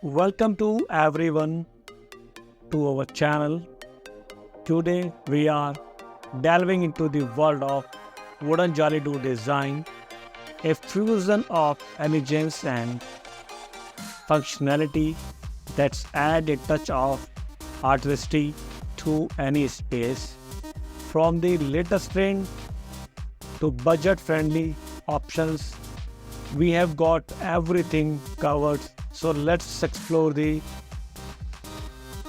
Welcome to everyone to our channel. Today we are delving into the world of wooden Jolly Do design, a fusion of elegance and functionality that's add a touch of artistry to any space. From the latest trend to budget-friendly options, we have got everything covered. So let's explore the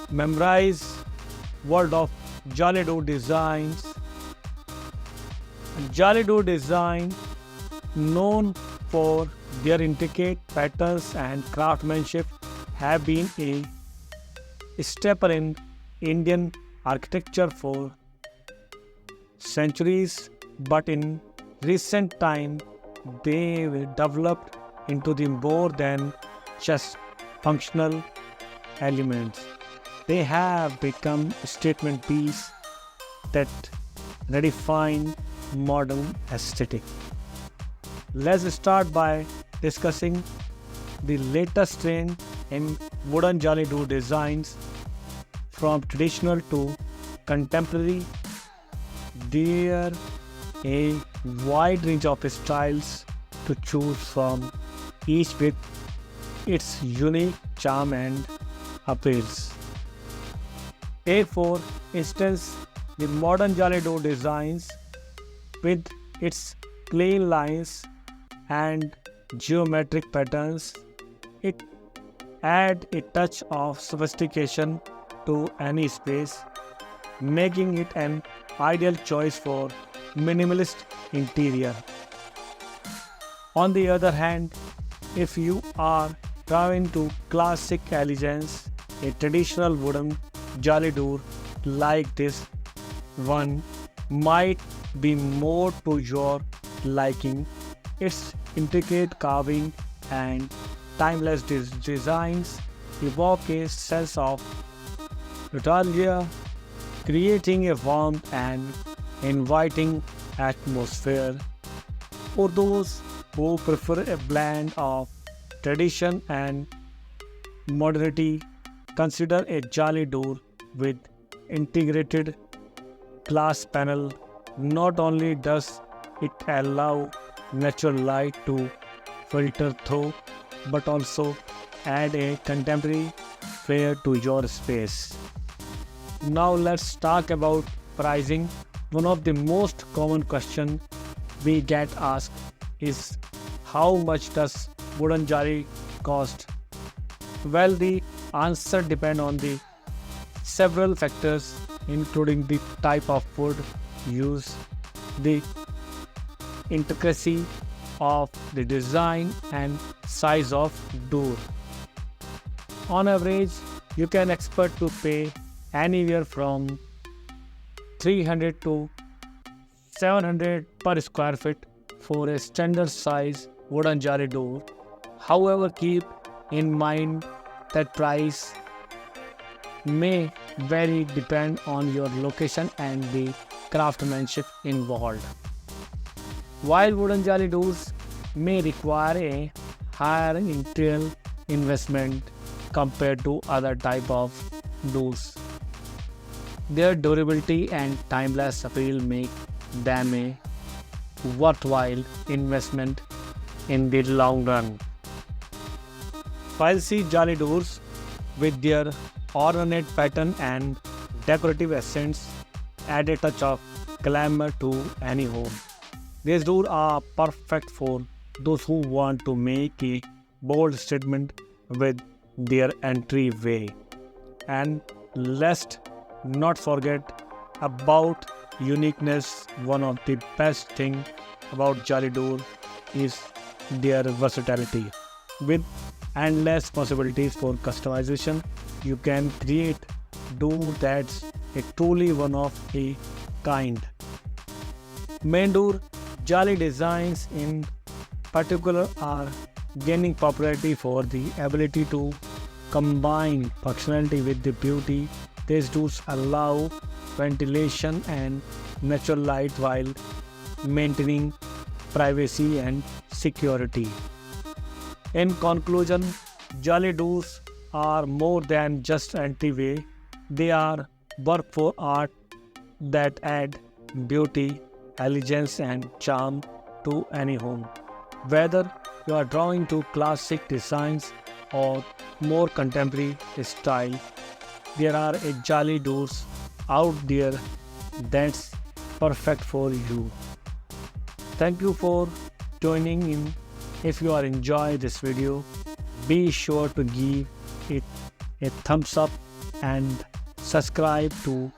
memorize world of Jolly Do designs. Jolly Do design, known for their intricate patterns and craftsmanship, have been a staple in Indian architecture for centuries, but in recent time they were developed into the more than just functional elements. They have become a statement piece that redefine modern aesthetic. Let's start by discussing the latest trend in wooden Jolly Do designs. From traditional to contemporary, there a wide range of styles to choose from, each with its unique charm and appeals. For instance, the modern Jolly Do designs, with its plain lines and geometric patterns, it add a touch of sophistication to any space, making it an ideal choice for minimalist interior. On the other hand, if you are drawn to classic elegance, a traditional wooden Jolly Do like this one might be more to your liking. Its intricate carving and timeless designs evoke a sense of nostalgia, creating a warm and inviting atmosphere. For those who prefer a blend of tradition and modernity, consider a Jolly Do with integrated glass panel. Not only does it allow natural light to filter through, but also add a contemporary flair to your space. Now let's talk about pricing. One of the most common questions we get asked is, how much does wooden Jolly cost? Well, the answer depends on the several factors, including the type of wood used, the intricacy of the design, and size of door. On average, you can expect to pay anywhere from 300 to 700 per square feet for a standard size wooden Jolly Do. However, keep in mind that price may vary depend on your location and the craftsmanship involved. While wooden Jolly Do's may require a higher initial investment compared to other type of doors, their durability and timeless appeal make them a worthwhile investment in the long run. Fancy Jolly Doors, with their ornate pattern and decorative accents, add a touch of glamour to any home. These doors are perfect for those who want to make a bold statement with their entryway. And let's not forget about uniqueness. One of the best things about Jolly Do is their versatility. With endless possibilities for customization, you can create door that's a truly one of a kind. Main door Jolly designs in particular are gaining popularity for the ability to combine functionality with the beauty. These doors allow ventilation and natural light while maintaining privacy and security. In conclusion, Jolly Do's are more than just entryway. They are work for art that add beauty, elegance, and charm to any home. Whether you are drawing to classic designs or more contemporary style, there are a jolly doors out there that's perfect for you. Thank you for joining in. If you are enjoy this video, be sure to give it a thumbs up and subscribe to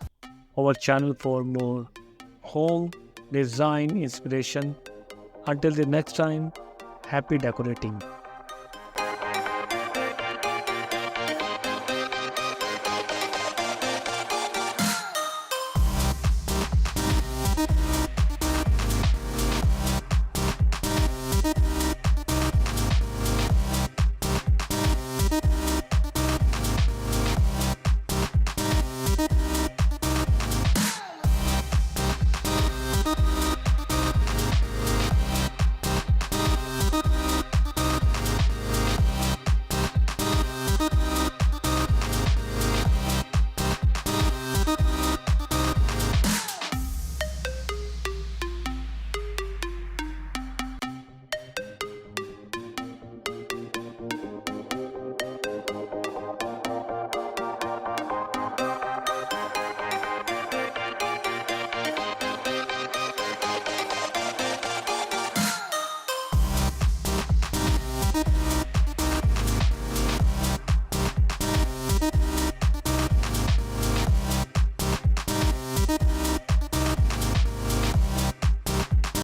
our channel for more home design inspiration. Until the next time, happy decorating.